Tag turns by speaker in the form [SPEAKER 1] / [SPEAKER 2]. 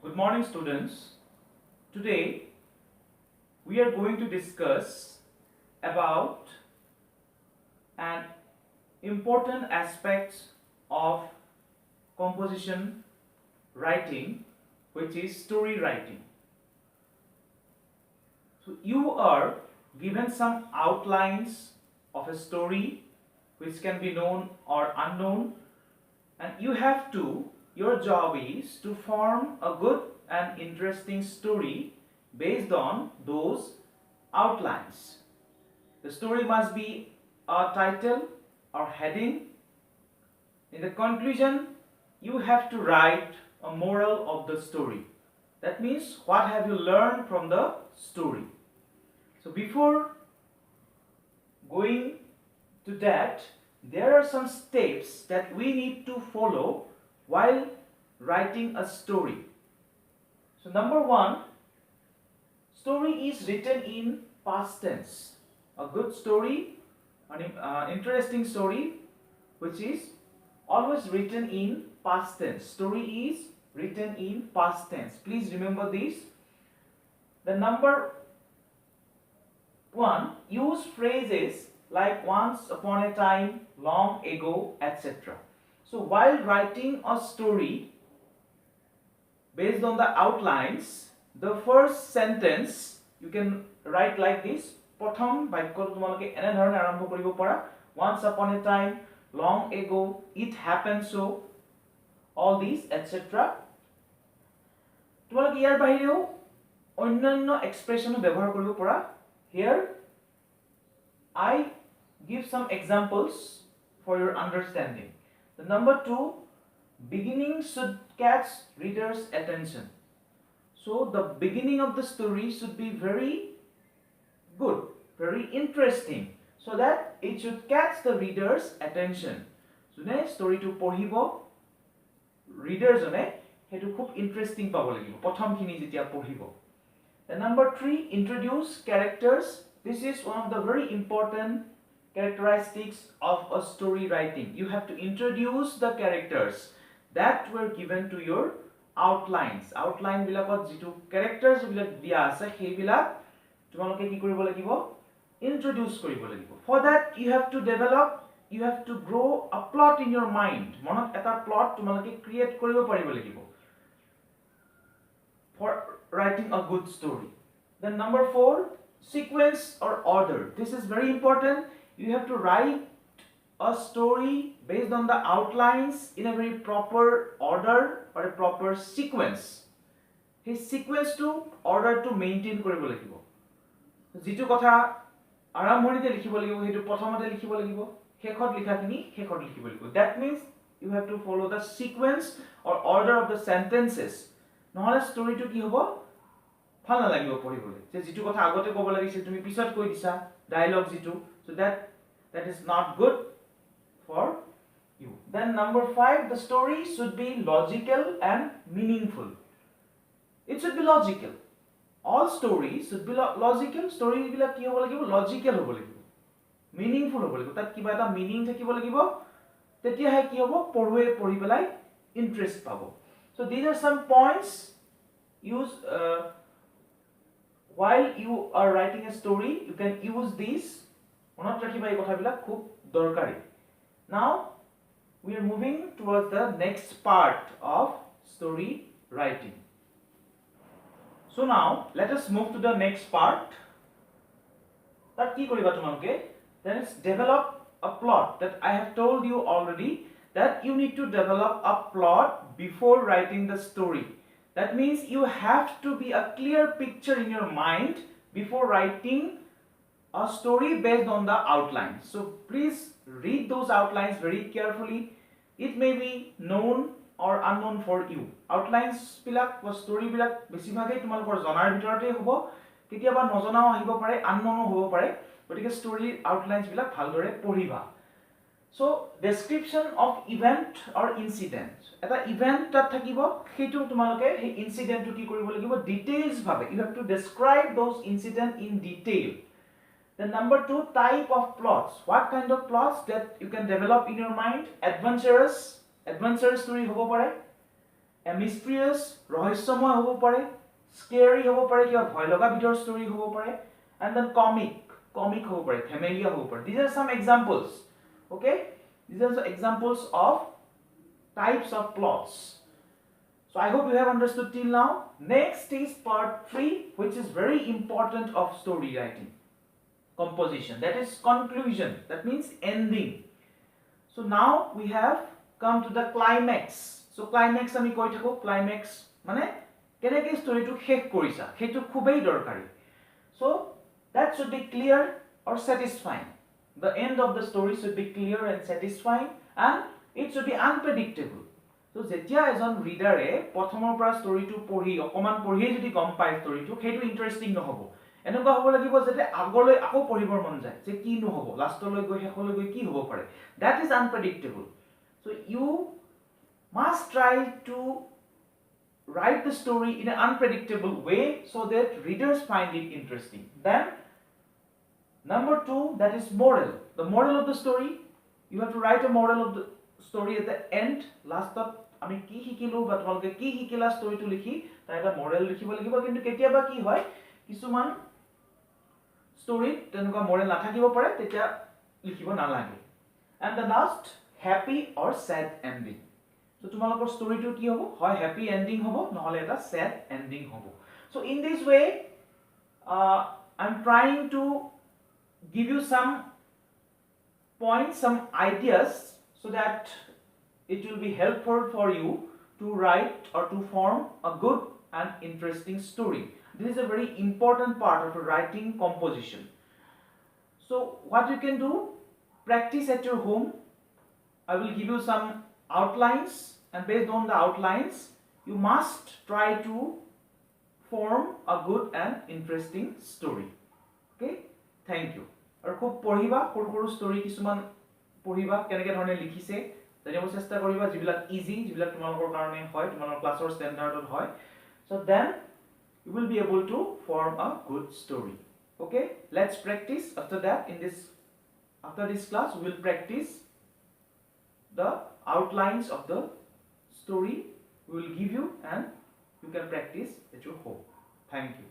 [SPEAKER 1] Good morning, students. Today we are going to discuss about an important aspect of composition writing, which is story writing. So you are given some outlines of a story which can be known or unknown, and your job is to form a good and interesting story based on those outlines. The story must be a title or heading. In the conclusion, you have to write a moral of the story. That means, what have you learned from the story? So before going to that, there are some steps that we need to follow while writing a story. So number one, story is written in past tense. A good story, an interesting story, which is always written in past tense. Story is written in past tense. Please remember this. The number one, use phrases like once upon a time, long ago, etc. So while writing a story based on the outlines, the first sentence you can write like this. Prothom bakyটো তোমালোকে এনে ধৰণে আৰম্ভ কৰিব পাৰা. Once upon a time, long ago, it happened so, all these, etc. তোমালোকে ইয়াৰ বাহিৰেও অন্যান্য এক্সপ্ৰেছনো ব্যৱহাৰ কৰিব পাৰা. Here I give some examples for your understanding. The number two, beginning should catch reader's attention. So the beginning of the story should be very good, very interesting, so that it should catch the reader's attention. Jone story to পঢ়িব, reader jone hetu khub interesting পাব লাগিব প্ৰথম খিনি যেতিয়া পঢ়িব. The number three, introduce characters. This is one of the very important characteristics of a story writing. You have to introduce the characters that were given to your outlines. Outline bilakot jitu characters bilak dia ase he bilak তোমালোকে কি কৰিব লাগিব? Introduce কৰিব লাগিব. For that you have to grow a plot in your mind. মনত এটা plot তোমালোকে create কৰিব পাৰিব লাগিব for writing a good story. Then number four, sequence or order. This is very important. You have to write a story based on the outlines in a very proper order or a proper sequence. His sequence to order to maintain কৰিব লাগিব. যিটো কথা আৰম্ভণিতে লিখিব লাগিব হেতু প্ৰথমতে লিখিব লাগিব, শেষত লিখাখিনি শেষত লিখিব লাগিব. That means you have to follow the sequence or order of the sentences. নহলে storyটো কি হ'ব? ভাল নালাগিব পঢ়িবলৈ, যে যিটো কথা আগতে ক'ব লাগিছিল তুমি পিছত কৈ দিছা, ডায়লগ যিটো, so that is not good for you. Then number five, the story should be logical and meaningful. It should be logical. All stories should be logical. Story বিলাক কি হ'ব লাগিব? Logical হ'ব লাগিব, meaningful হ'ব লাগিব, তাত কিবা এটা meaning থাকিব লাগিব, তেতিয়াহে কি হ'ব? পঢ়ুৱে পঢ়ি পেলাই interest পাব. So these are some points use while you are writing a story. You can use these. মনত ৰাখিবা এই কথাবিলাক খুব দৰকাৰী. Now we are moving towards the next part of story writing. So now let us move to the next part. That কি কৰিবা তোমালোকে? Then it's develop a plot. That I have told you already that you need to develop a plot before writing the story. That means you have to be a clear picture in your mind before writing a story based on the outlines. So please read those outlines very carefully. It may be known or unknown for you. Outlines bilak or story bilak besibhage তোমালোকৰ জনাৰ ভিতৰতে হ'ব, কেতিয়াবা নজনাও আহিব পাৰে, unknown হ'ব পাৰে, গতিকে story outlines bilak ভালদৰে পঢ়িবা. So description of event or incident. এটা event তাত থাকিব, সেইটো তোমালোকে সেই incident টো কি কৰিব লাগিব? Details ভাবে. You have to describe those incident in detail. Then number two, type of plots. What kind of plots that you can develop in your mind? Adventurous story হ'ব পাৰে, a mysterious ৰহস্যময় হ'ব পাৰে, scary হ'ব পাৰে, কিবা ভয় লগা ভিতৰ story হ'ব পাৰে, and then comic হ'ব পাৰে, familiar হ'ব পাৰে. These are some examples. Okay, these are the examples of types of plots. So I hope you have understood till now. Next is part 3, which is very important of story writing composition. That is conclusion. That means ending. So now we have come to the climax. So climax আমি কৈ থাকো, climax মানে কেনেকৈ storyটো শেষ কৰিছা, সেইটো খুবেই দৰকাৰী. So that should be clear or satisfying. The end of the story should be clear and satisfying, and it should be unpredictable. So যেতিয়া এজন ৰিডাৰে প্ৰথমৰ পৰা ষ্টৰিটো পঢ়ি অকমান পঢ়িয়ে যদি গম পায় ষ্টৰিটো, সেইটো ইন্টাৰেষ্টিং নহব. এনেকুৱা হ'ব লাগিব যাতে আগলৈ আকৌ পঢ়িবৰ মন যায় যে কি নহব, লাষ্টলৈ গৈ শেষলৈ গৈ কি হ'ব পাৰে. That is unpredictable. So you must try to write the story in an unpredictable way so that readers find it interesting. Then number 2, that is moral. The moral of the story, you have to write a moral of the story at the end. Last up আমি কি শিকিলো বা তোমালোকে কি শিকিলা ষ্টৰিটো লিখি তাৰ এটা মৰেল লিখিব লাগিব. কিন্তু কেতিয়াবা কি হয়, কিছুমান ষ্টৰিত তেনেকুৱা মৰেল নাথাকিব পাৰে, তেতিয়া লিখিব নালাগে. And the last, happy or sad ending. So তোমালোকৰ ষ্টৰিটো কি হ'ব, হয় হ্যাপি এন্ডিং হ'ব নহলে এটা স্যাড এন্ডিং হ'ব. So in this way I'm trying to give you some points, some ideas, so that it will be helpful for you to write or to form a good and interesting story. This is a very important part of a writing composition. So what you can do, practice at your home. I will give you some outlines, and based on the outlines you must try to form a good and interesting story. Okay, thank you. আৰু খুব পঢ়িবা, সৰু সৰু story কিছুমান পঢ়িবা কেনেকৈ ধৰণে লিখিছে, জানিব চেষ্টা কৰিবা, যিবিলাক ইজি, যিবিলাক তোমালোকৰ কাৰণে হয়, তোমালোকৰ ক্লাছৰ ষ্টেণ্ডাৰ্ডত হয়. So then you will be able to form a good story. Okay, let's practice. After that, after this class we will practice the outlines of the story we will give you, and you can practice at your home. Thank you.